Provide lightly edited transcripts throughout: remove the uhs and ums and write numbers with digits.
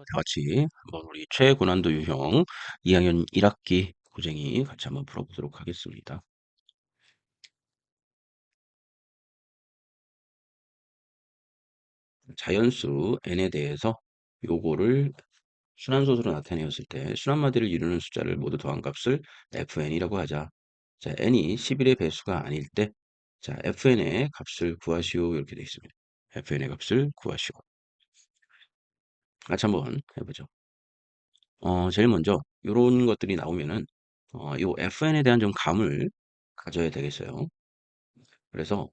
다 같이 한번 우리 최고난도 유형 2학년 1학기 고쟁이 같이 한번 풀어보도록 하겠습니다. 자연수 n에 대해서 요거를 순환소수로 나타내었을 때 순환마디를 이루는 숫자를 모두 더한 값을 fn이라고 하자. 자, n이 11의 배수가 아닐 때, 자, fn의 값을 구하시오. 이렇게 되어 있습니다. fn의 값을 구하시오. 같이 한번 해보죠. 제일 먼저 이런 것들이 나오면은 요 fn에 대한 좀 감을 가져야 되겠어요. 그래서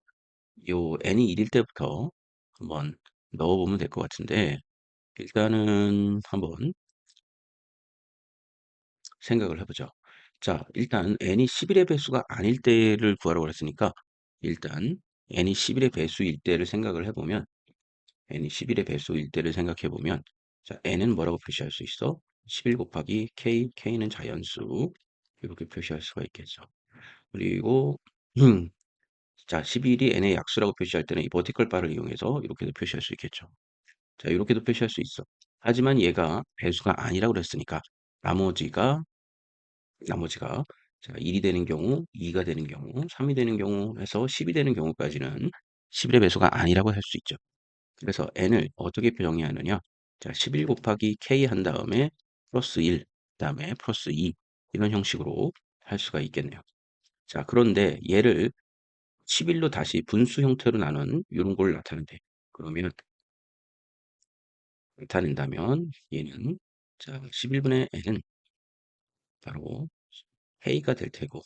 요 n이 1일 때부터 한번 넣어보면 될 것 같은데 일단은 한번 생각을 해보죠. 자, 일단 n이 11의 배수가 아닐 때를 구하라고 그랬으니까 일단 n이 11의 배수일 때를 생각을 해보면 n이 11의 배수일 때를 생각해 보면 자, n은 뭐라고 표시할 수 있어? 11 곱하기 k, k는 자연수 이렇게 표시할 수가 있겠죠. 그리고 자, 11이 n의 약수라고 표시할 때는 이 버티컬 바를 이용해서 이렇게도 표시할 수 있겠죠. 자, 이렇게도 표시할 수 있어. 하지만 얘가 배수가 아니라고 그랬으니까 나머지가 나머지가 자, 1이 되는 경우, 2가 되는 경우, 3이 되는 경우 해서 10이 되는 경우까지는 11의 배수가 아니라고 할 수 있죠. 그래서 n을 어떻게 정의하느냐? 자, 11 곱하기 k 한 다음에 플러스 1, 그다음에 플러스 2 이런 형식으로 할 수가 있겠네요. 자, 그런데 얘를 11로 다시 분수 형태로 나눈 이런 걸 나타낸대. 그러면 나타낸다면 얘는 자, 11분의 n은 바로 k가 될 테고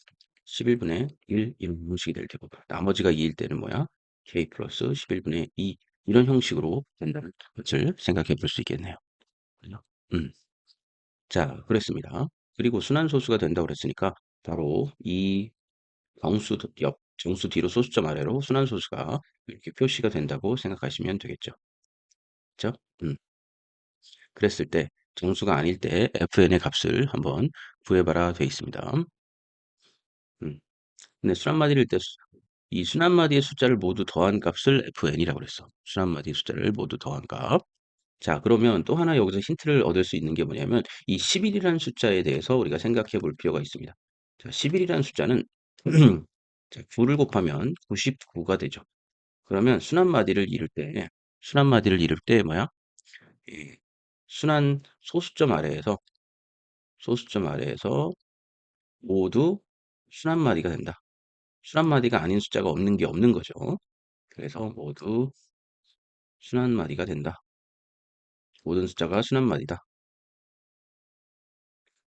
11분의 1 이런 형식이 될 테고 나머지가 2일 때는 뭐야? k 플러스 11분의 2 이런 형식으로 된다는 것을 생각해 볼 수 있겠네요. 그죠? 자, 그랬습니다. 그리고 순환소수가 된다고 그랬으니까 바로 이 정수 옆 정수 뒤로 소수점 아래로 순환소수가 이렇게 표시가 된다고 생각하시면 되겠죠. 그죠? 그랬을 때 정수가 아닐 때 fn의 값을 한번 구해봐라 돼 있습니다. 음. 근데 순환마디를 때 이 순환마디의 숫자를 모두 더한 값을 fn이라고 그랬어. 순환마디의 숫자를 모두 더한 값. 자, 그러면 또 하나 여기서 힌트를 얻을 수 있는 게 뭐냐면 이 11이라는 숫자에 대해서 우리가 생각해 볼 필요가 있습니다. 자, 11이라는 숫자는 자, 9를 곱하면 99가 되죠. 그러면 순환마디를 이룰 때 뭐야? 이 순환 소수점 아래에서 모두 순환마디가 된다. 순환마디가 아닌 숫자가 없는 게 없는 거죠. 그래서 모두 순환마디가 된다. 모든 숫자가 순환마디다.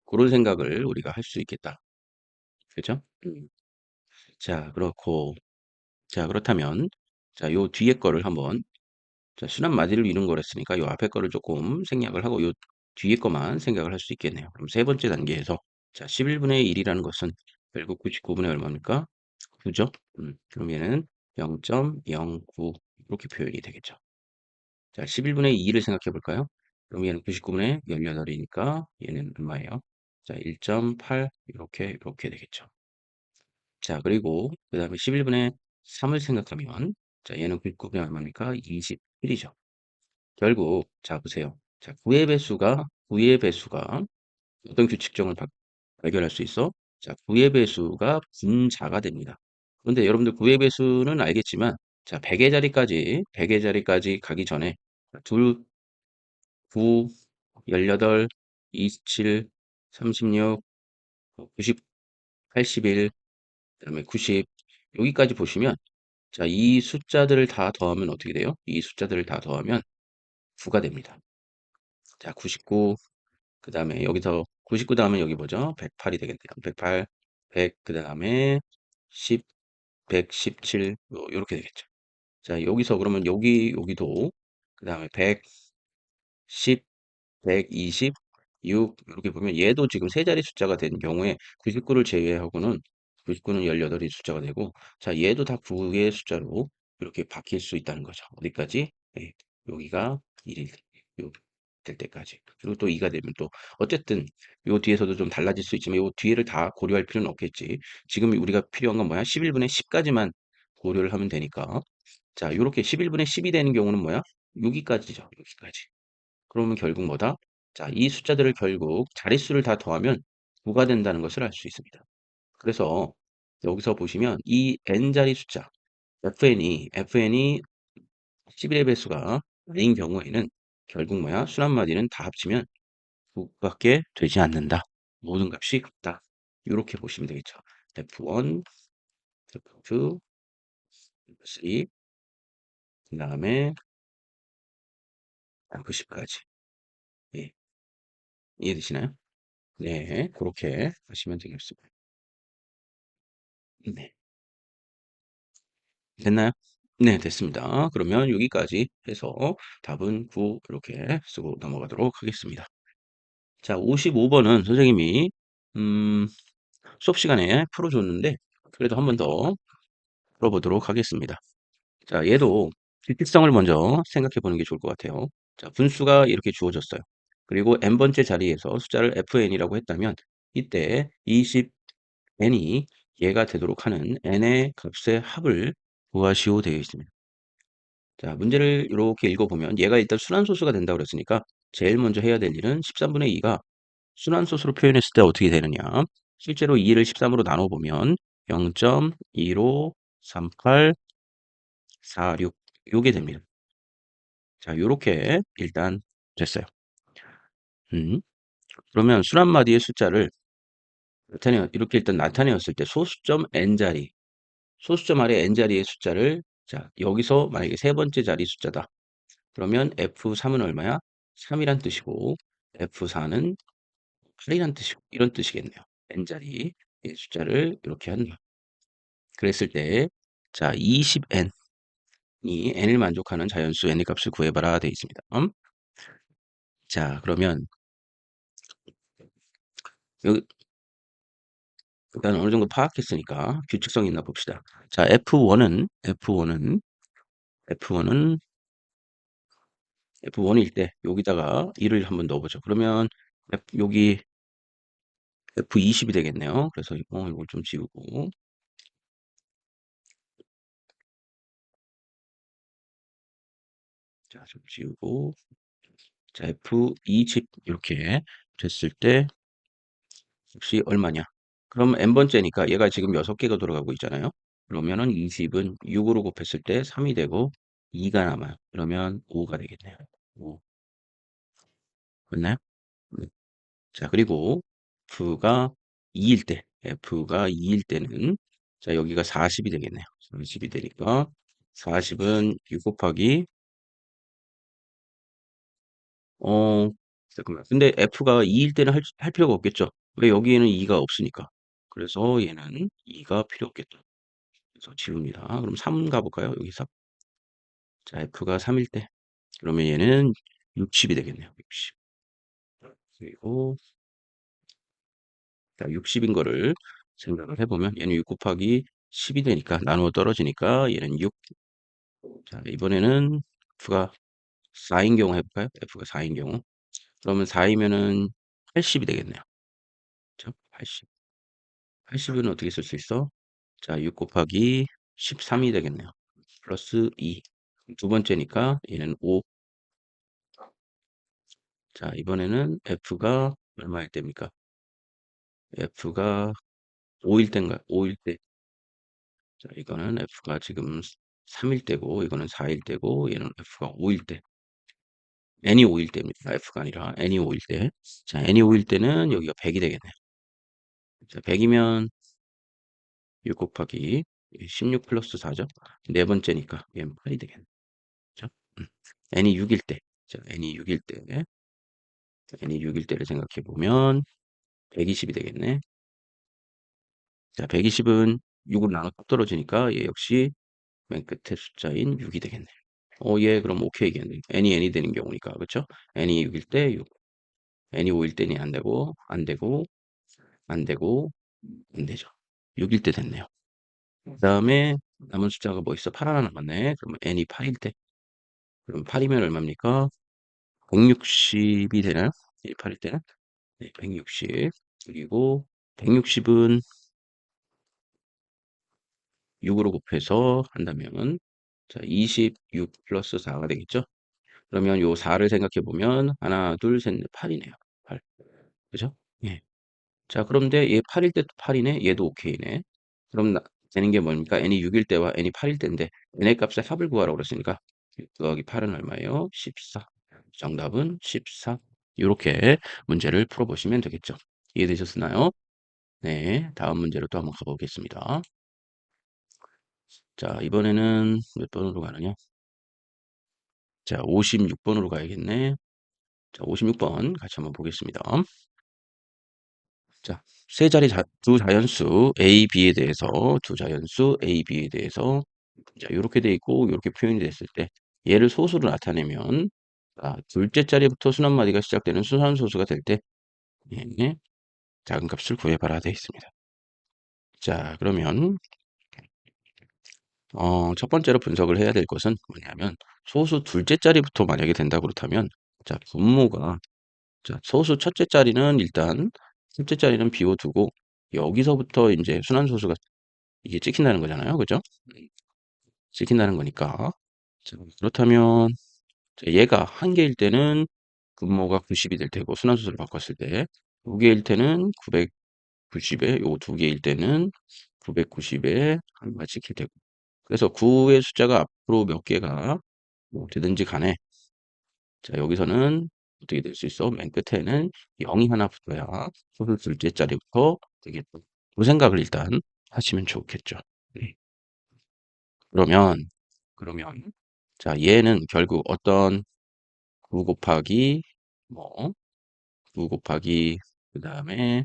그런 생각을 우리가 할 수 있겠다. 그죠? 자, 그렇고, 자, 그렇다면, 자, 요 뒤에 거를 한번, 자, 순환마디를 이룬 거랬으니까 요 앞에 거를 조금 생략을 하고 요 뒤에 거만 생각을 할 수 있겠네요. 그럼 세 번째 단계에서, 자, 11분의 1이라는 것은 결국 99분의 얼마입니까? 9죠? 그럼 얘는 0.09 이렇게 표현이 되겠죠. 자, 11분의 2를 생각해 볼까요? 그럼 얘는 99분의 18이니까 얘는 얼마예요? 자, 1.8 이렇게 되겠죠. 자, 그리고 그 다음에 11분의 3을 생각하면 자, 얘는 99분의 얼마입니까? 21이죠. 결국 자, 보세요. 자, 9의 배수가 어떤 규칙정을 발견할 수 있어? 자, 9의 배수가 분자가 됩니다. 그런데 여러분들 9의 배수는 알겠지만 자, 100의 자리까지 가기 전에 둘, 9, 18, 27, 36, 90, 81, 그다음에 90 여기까지 보시면 자, 이 숫자들을 다 더하면 어떻게 돼요? 이 숫자들을 다 더하면 9가 됩니다. 자, 99, 그 다음에 여기서 99 다음에 여기 뭐죠? 108이 되겠네요. 108, 100, 그 다음에 10, 117, 요렇게 되겠죠. 자, 여기서 그러면 여기도, 그 다음에 100, 10, 120, 6, 이렇게 보면 얘도 지금 세 자리 숫자가 된 경우에 99를 제외하고는 99는 18이 숫자가 되고, 자, 얘도 다 9의 숫자로 이렇게 바뀔 수 있다는 거죠. 어디까지? 예, 여기가 1일 될 때까지. 그리고 또 2가 되면 또, 어쨌든, 요 뒤에서도 좀 달라질 수 있지만, 요 뒤에를 다 고려할 필요는 없겠지. 지금 우리가 필요한 건 뭐야? 11분의 10까지만 고려를 하면 되니까. 자, 요렇게 11분의 10이 되는 경우는 뭐야? 여기까지죠. 여기까지. 그러면 결국 뭐다? 자, 이 숫자들을 결국 자릿수를 다 더하면 9가 된다는 것을 알 수 있습니다. 그래서 여기서 보시면 이 n자리 숫자 fn이 11의 배수가 아닌 경우에는 결국 뭐야? 순 한마디는 다 합치면 9밖에 되지 않는다. 모든 값이 같다. 이렇게 보시면 되겠죠. F1, F2, F3, 그 다음에 F10까지. 예, 이해되시나요? 네, 그렇게 하시면 되겠습니다. 네, 됐나요? 네, 됐습니다. 그러면 여기까지 해서 답은 9 이렇게 쓰고 넘어가도록 하겠습니다. 자, 55번은 선생님이 음, 수업 시간에 풀어줬는데 그래도 한 번 더 풀어보도록 하겠습니다. 자, 얘도 길tik성을 먼저 생각해 보는 게 좋을 것 같아요. 자, 분수가 이렇게 주어졌어요. 그리고 n번째 자리에서 숫자를 fn이라고 했다면 이때 20n이 얘가 되도록 하는 n의 값의 합을 구하시오 되어 있습니다. 자, 문제를 이렇게 읽어보면 얘가 일단 순환소수가 된다고 그랬으니까 제일 먼저 해야 될 일은 13분의 2가 순환소수로 표현했을 때 어떻게 되느냐. 실제로 2를 13으로 나눠보면 0.1538 46 요게 됩니다. 자, 요렇게 일단 됐어요. 음. 그러면 순 한마디의 숫자를 이렇게 일단 나타내었을 때 소수점 n자리, 소수점 아래 n자리의 숫자를 자, 여기서 만약에 세 번째 자리 숫자다. 그러면 F3은 얼마야? 3이란 뜻이고 F4는 8이란 뜻이고 이런 뜻이겠네요. n자리의 숫자를 이렇게 한다. 그랬을 때 자, 20n 이 n을 만족하는 자연수 n의 값을 구해봐라 되어 있습니다. 자, 그러면 여기 일단 어느 정도 파악했으니까 규칙성이 있나 봅시다. 자, F1은 F1일 때 여기다가 2를 한번 넣어보죠. 그러면 여기 F20이 되겠네요. 그래서 이걸 좀 지우고 자, 좀 지우고 자, F20 이렇게 됐을 때 혹시 얼마냐? 그럼 n번째니까 얘가 지금 6개가 돌아가고 있잖아요. 그러면은 20은 6으로 곱했을 때 3이 되고 2가 남아요. 그러면 5가 되겠네요. 5. 맞나요? 네. 자, 그리고 F가 2일 때는 자, 여기가 40이 되겠네요. 40이 되니까 40은 6 곱하기 어 잠깐만. 근데 F가 2일 때는 할 필요가 없겠죠. 왜 여기에는 2가 없으니까. 그래서 얘는 2가 필요 없겠다. 그래서 지웁니다. 그럼 3 가볼까요? 여기 3. 자, F가 3일 때. 그러면 얘는 60이 되겠네요. 60. 그리고 자, 60인 거를 생각을 해보면 얘는 6 곱하기 10이 되니까 나누어 떨어지니까 얘는 6. 자, 이번에는 F가 4인 경우 해볼까요? F가 4인 경우. 그러면 4이면은 80이 되겠네요. 그렇죠? 80. 80은 어떻게 쓸 수 있어? 자, 6 곱하기 13이 되겠네요. 플러스 2. 두 번째니까 얘는 5. 자, 이번에는 F가 얼마일 때입니까? F가 5일 때인가요? 5일 때. 자, 이거는 F가 지금 3일 때고, 이거는 4일 때고, 얘는 F가 5일 때. N이 5일 때입니다. F가 아니라 N이 5일 때. 자, N이 5일 때는 여기가 100이 되겠네요. 자, 100이면 6 곱하기 16 플러스 4죠. 네 번째니까 얘는 8이 되겠네요. 그죠? N이 6일 때. 자, N이 6일 때. N이 6일 때를 생각해 보면 120이 되겠네. 자, 120은 6으로 나눠 딱 떨어지니까 얘 역시 맨 끝에 숫자인 6이 되겠네. 얘 그럼 오케이겠네. N이 되는 경우니까. 그쵸? N이 6일 때 6. N이 5일 때는 안 되고, 안 되고, 안 되고, 안 되죠. 6일 때 됐네요. 그 다음에 남은 숫자가 뭐 있어? 8 하나 남았네. 그러면 N이 8일 때. 그럼 8이면 얼마입니까? 160이 되나요? 8일 때는? 네, 160. 그리고 160은 6으로 곱해서 한다면 자, 26 플러스 4가 되겠죠? 그러면 요 4를 생각해 보면 하나, 둘, 셋, 넷, 8이네요. 8. 그죠? 예. 자, 그런데 얘 8일 때도 8이네. 얘도 오케이네. 그럼 되는 게 뭡니까? n이 6일 때와 n이 8일 때인데 n의 값의 합을 구하라고 그랬으니까 6 더하기 8은 얼마예요? 14. 정답은 14. 요렇게 문제를 풀어보시면 되겠죠. 이해되셨나요? 네, 다음 문제로 또 한번 가보겠습니다. 자, 이번에는 몇 번으로 가느냐? 자, 56번으로 가야겠네. 자, 56번 같이 한번 보겠습니다. 자, 두 자연수 A, B에 대해서 두 자연수 A, B에 대해서 자, 요렇게 돼 있고 요렇게 표현이 됐을 때 얘를 소수로 나타내면 자, 둘째 자리부터 순환마디가 시작되는 순환소수가 될 때 예, 작은 값을 구해봐라 되어 있습니다. 자, 그러면 첫 번째로 분석을 해야 될 것은 뭐냐면 소수 둘째 자리부터 만약에 된다고 그렇다면 자, 분모가 자, 소수 첫째 자리는 일단 첫째 자리는 비워두고 여기서부터 이제 순환소수가 이게 찍힌다는 거잖아요. 그죠? 찍힌다는 거니까. 자, 그렇다면 자, 얘가 한 개일 때는 분모가 90이 될 테고 순환소수를 바꿨을 때 두 개일 때는 990에 요 두 개일 때는 990에 한가 찍힐 테고 그래서 9의 숫자가 앞으로 몇 개가 뭐 되든지 간에 자, 여기서는 어떻게 될 수 있어? 맨 끝에는 0이 하나 붙어야 소수 둘째 자리부터 되겠다. 그 생각을 일단 하시면 좋겠죠. 네. 그러면, 그러면, 자, 얘는 결국 어떤 9 곱하기, 뭐, 9 곱하기, 그 다음에,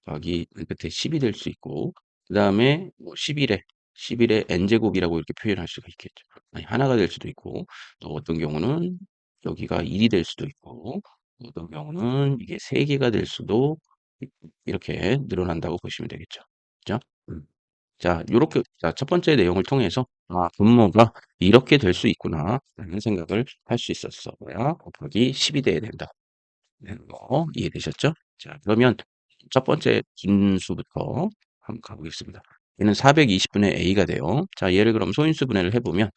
곱하기, 맨 끝에 10이 될 수 있고, 그 다음에, 뭐, 11의 n제곱이라고 이렇게 표현할 수가 있겠죠. 아니, 하나가 될 수도 있고, 또 어떤 경우는 여기가 1이 될 수도 있고, 어떤 경우는 이게 3개가 될 수도 이렇게 늘어난다고 보시면 되겠죠. 그죠? 자, 요렇게, 자, 첫 번째 내용을 통해서, 아, 분모가 이렇게 될 수 있구나, 라는 생각을 할 수 있었어. 뭐야? 곱하기 10이 돼야 된다. 라는 거 이해되셨죠? 자, 그러면 첫 번째 분수부터 한번 가보겠습니다. 얘는 420분의 a가 돼요. 자, 얘를 그럼 소인수 분해를 해보면,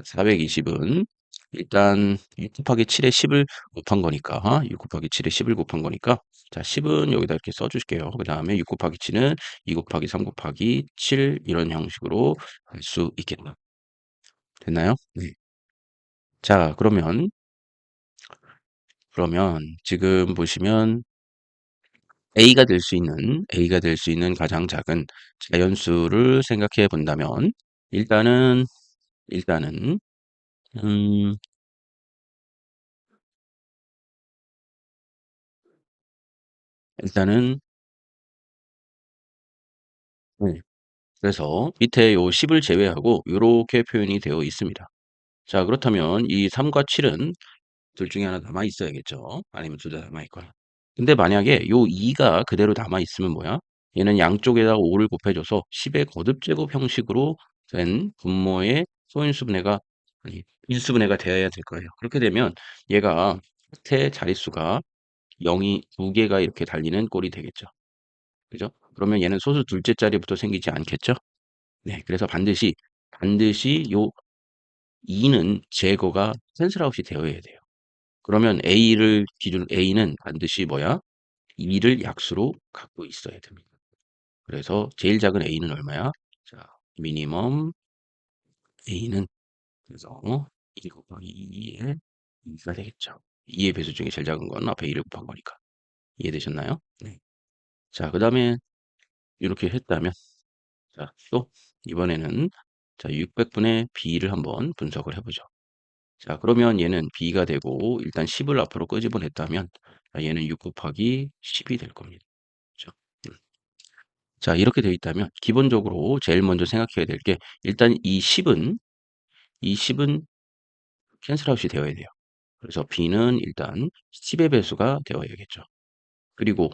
420은 일단 6 곱하기 7에 10을 곱한 거니까, 6 곱하기 7에 10을 곱한 거니까, 자, 10은 여기다 이렇게 써줄게요. 그 다음에 6 곱하기 7은 2 곱하기 3 곱하기 7 이런 형식으로 할 수 있겠다. 됐나요? 네. 자, 그러면 지금 보시면 A가 될 수 있는 가장 작은 자연수를 생각해 본다면, 일단은, 일단은, 음, 일단은, 네. 그래서 밑에 요 10을 제외하고 요렇게 표현이 되어 있습니다. 자, 그렇다면 이 3과 7은 둘 중에 하나 남아 있어야겠죠. 아니면 둘 다 남아 있거나. 근데 만약에 요 2가 그대로 남아 있으면 뭐야? 얘는 양쪽에다가 5를 곱해줘서 10의 거듭제곱 형식으로 된 분모의 소인수분해가 아니 일수분해가 되어야 될 거예요. 그렇게 되면 얘가 끝에 자릿수가 0이 두 개가 이렇게 달리는 꼴이 되겠죠. 그죠? 그러면 얘는 소수 둘째 자리부터 생기지 않겠죠? 네, 그래서 반드시 요 2는 제거가 캔슬아웃이 되어야 돼요. 그러면 A는 반드시 뭐야? 2를 약수로 갖고 있어야 됩니다. 그래서 제일 작은 A는 얼마야? 자, 미니멈 A는 그래서 1 곱하기 2의 2가 되겠죠. 2의 배수 중에 제일 작은 건 앞에 1을 곱한 거니까. 이해되셨나요? 네. 자, 그 다음에 이렇게 했다면 자, 또 이번에는 자, 600분의 B를 한번 분석을 해보죠. 자, 그러면 얘는 B가 되고 일단 10을 앞으로 끄집어냈다면 자, 얘는 6 곱하기 10이 될 겁니다. 그죠? 음. 자, 이렇게 되어 있다면 기본적으로 제일 먼저 생각해야 될 게 일단 이 10은 캔슬아웃이 되어야 돼요. 그래서 B는 일단 10의 배수가 되어야겠죠. 그리고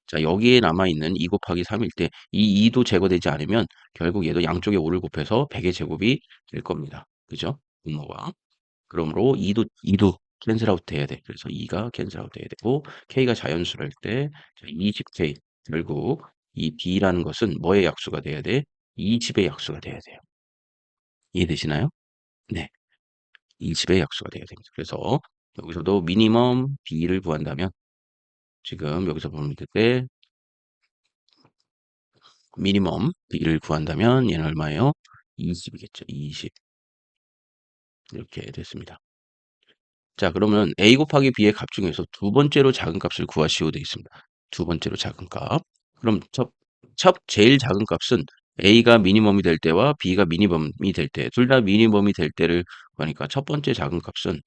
자, 여기에 남아있는 2 곱하기 3일 때 이 2도 제거되지 않으면 결국 얘도 양쪽에 5를 곱해서 100의 제곱이 될 겁니다. 그죠? 분모가. 그러므로 2도 캔슬 아웃 돼야 돼. 그래서 2가 캔슬 아웃 돼야 되고 K가 자연수를 때 20K 결국 이 B라는 것은 뭐의 약수가 돼야 돼? 20의 약수가 돼야 돼요. 이해되시나요? 네. 20의 약수가 돼야 됩니다. 그래서 여기서도 미니멈 b를 구한다면 지금 여기서 보면 때 미니멈 b를 구한다면 얘는 얼마예요? 20이겠죠. 20 이렇게 됐습니다. 자, 그러면 a 곱하기 b의 값 중에서 두 번째로 작은 값을 구하시오 되어 있습니다. 두 번째로 작은 값. 그럼 첫 제일 작은 값은 a가 미니멈이 될 때와 b가 미니멈이 될 때, 둘 다 미니멈이 될 때를 구하니까 첫 번째 작은 값은,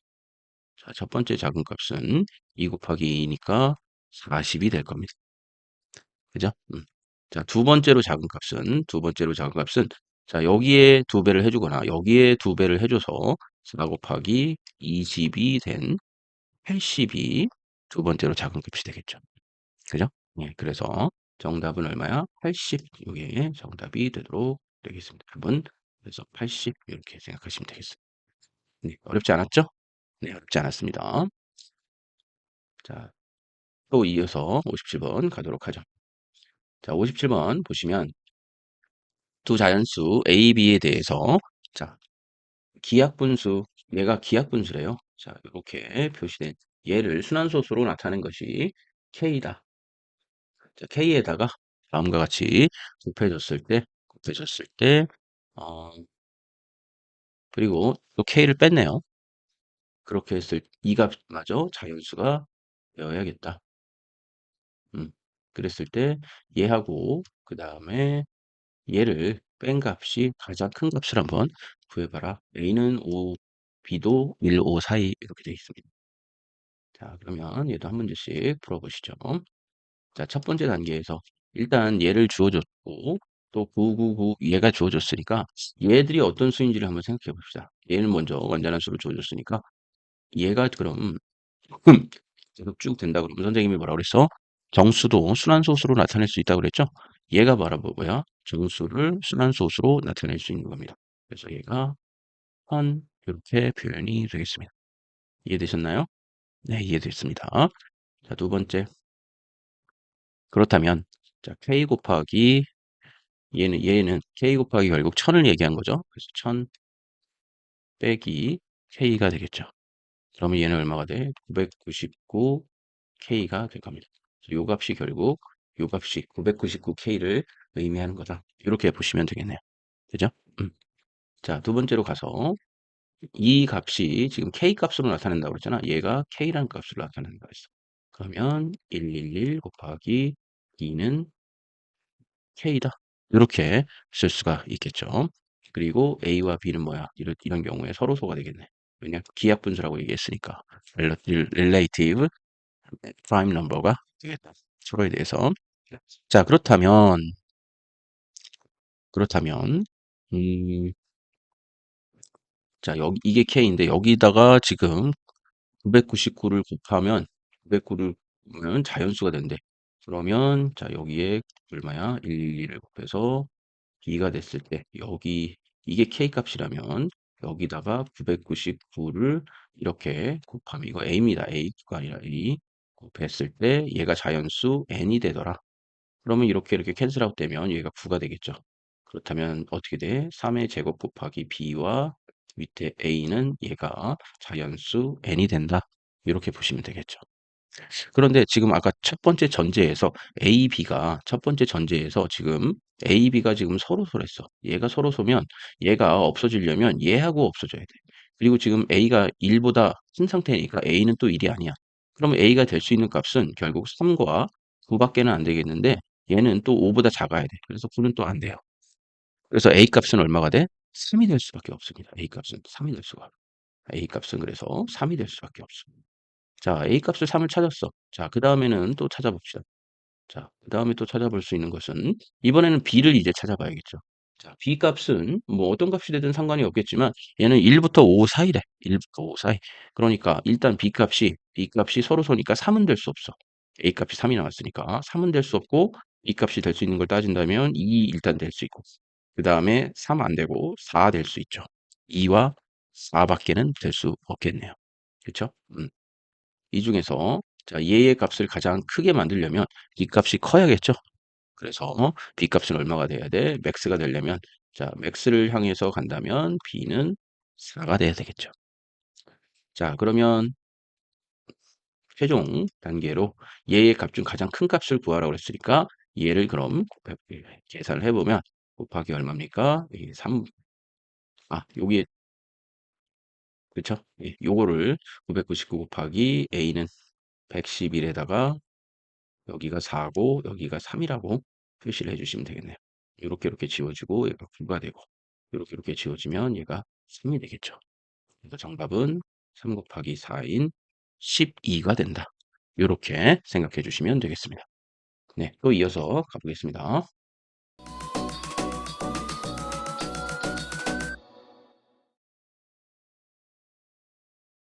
자, 첫 번째 작은 값은 2 곱하기 2니까 40이 될 겁니다. 그죠? 자, 두 번째로 작은 값은, 자, 여기에 두 배를 해주거나, 여기에 두 배를 해줘서 4 곱하기 20이 된 80이 두 번째로 작은 값이 되겠죠. 그죠? 예, 그래서 정답은 얼마야? 80. 이게 정답이 되도록 되겠습니다. 답은 그래서 80 이렇게 생각하시면 되겠습니다. 네, 어렵지 않았죠? 네, 어렵지 않았습니다. 자, 또 이어서 57번 가도록 하죠. 자, 57번 보시면 두 자연수 A, B에 대해서 자, 기하분수, 얘가 기하분수래요. 자, 이렇게 표시된 얘를 순환소수로 나타낸 것이 K다. 자, K에다가 다음과 같이 곱해줬을 때, 어, 그리고 또 K를 뺐네요. 그렇게 했을 이 값마저 자연수가 되어야겠다. 그랬을 때 얘하고 그 다음에 얘를 뺀 값이 가장 큰 값을 한번 구해봐라. A는 5, B도 1, 5 사이 이렇게 되어 있습니다. 자, 그러면 얘도 한 문제씩 풀어보시죠. 자, 첫 번째 단계에서 일단 얘를 주어줬고 또 999 얘가 주어졌으니까 얘들이 어떤 수인지를 한번 생각해 봅시다. 얘는 먼저 완전한 수를 주어줬으니까 얘가 그럼 계속 쭉 된다 그러면 선생님이 뭐라고 그랬어? 정수도 순환소수로 나타낼 수 있다고 그랬죠? 얘가 뭐야? 정수를 순환소수로 나타낼 수 있는 겁니다. 그래서 얘가 선 이렇게 표현이 되겠습니다. 이해되셨나요? 네, 이해됐습니다. 자, 두 번째. 그렇다면 자, k 곱하기 얘는 k 곱하기 결국 1000을 얘기한 거죠. 그래서 1000 빼기 k가 되겠죠. 그러면 얘는 얼마가 돼? 999 k가 될 겁니다. 요 값이 결국 요 값이 999k를 의미하는 거다. 이렇게 보시면 되겠네요. 그죠? 자, 두 번째로 가서 이 값이 지금 k 값으로 나타낸다고 그랬잖아. 얘가 k라는 값으로 나타낸다 그랬어. 그러면 111 곱하기 2는 k다. 이렇게 쓸 수가 있겠죠. 그리고 a와 b는 뭐야? 이런 경우에 서로소가 되겠네. 왜냐? 기하분수라고 얘기했으니까. relative prime number가 되겠다. 서로에 대해서. 자, 그렇다면, 음, 자, 여기, 이게 K인데, 여기다가 지금 999를 곱하면, 999를 곱하면 자연수가 된대. 그러면, 자, 여기에 얼마야? 112를 곱해서 B가 됐을 때, 이게 K 값이라면, 여기다가 999를 이렇게 곱하면, 이거 A입니다. A가 아니라 A. 곱했을 때, 얘가 자연수 N이 되더라. 그러면 이렇게 캔슬아웃 되면 얘가 9가 되겠죠. 그렇다면 어떻게 돼? 3의 제곱 곱하기 b와 밑에 a는 얘가 자연수 n이 된다. 이렇게 보시면 되겠죠. 그런데 지금 아까 첫 번째 전제에서 A, B가 첫 번째 전제에서 지금 A, B가 지금 서로소랬어. 얘가 서로소면 얘가 없어지려면 얘하고 없어져야 돼. 그리고 지금 A가 1보다 큰 상태니까 A는 또 1이 아니야. 그러면 A가 될 수 있는 값은 결국 3과 9밖에는 안 되겠는데 얘는 또 5보다 작아야 돼. 그래서 9는 또 안 돼요. 그래서 A 값은 얼마가 돼? 3이 될 수밖에 없습니다. A 값은 3이 될 수가. A 값은 그래서 3이 될 수밖에 없어. 자, A 값을 3을 찾았어. 자, 그 다음에는 또 찾아봅시다. 자, 그 다음에 또 찾아볼 수 있는 것은 이번에는 B를 이제 찾아봐야겠죠. 자, B 값은 뭐 어떤 값이 되든 상관이 없겠지만 얘는 1부터 5 사이래. 1부터 5 사이. 그러니까 일단 B 값이 서로소니까 3은 될 수 없어. A 값이 3이 나왔으니까 3은 될 수 없고 B 값이 될 수 있는 걸 따진다면 2 일단 될 수 있고 그 다음에 3 안 되고 4 될 수 있죠. 2와 4밖에는 될 수 없겠네요. 그렇죠? 이 중에서 자, 얘의 값을 가장 크게 만들려면 B 값이 커야겠죠. 그래서 B 값은 얼마가 돼야 돼? 맥스가 되려면 자, 맥스를 향해서 간다면 B는 4가 돼야 되겠죠. 자, 그러면 최종 단계로 얘의 값 중 가장 큰 값을 구하라고 그랬으니까 얘를 그럼 계산을 해보면 곱하기 얼마입니까? 이 3, 여기에, 그쵸? 예, 요거를 999 곱하기 A는 111에다가 여기가 4고 여기가 3이라고 표시를 해주시면 되겠네요. 이렇게 지워지고 얘가 9가 되고 이렇게 지워지면 얘가 3이 되겠죠. 그래서 정답은 3 곱하기 4인 12가 된다. 이렇게 생각해 주시면 되겠습니다. 네, 또 이어서 가보겠습니다.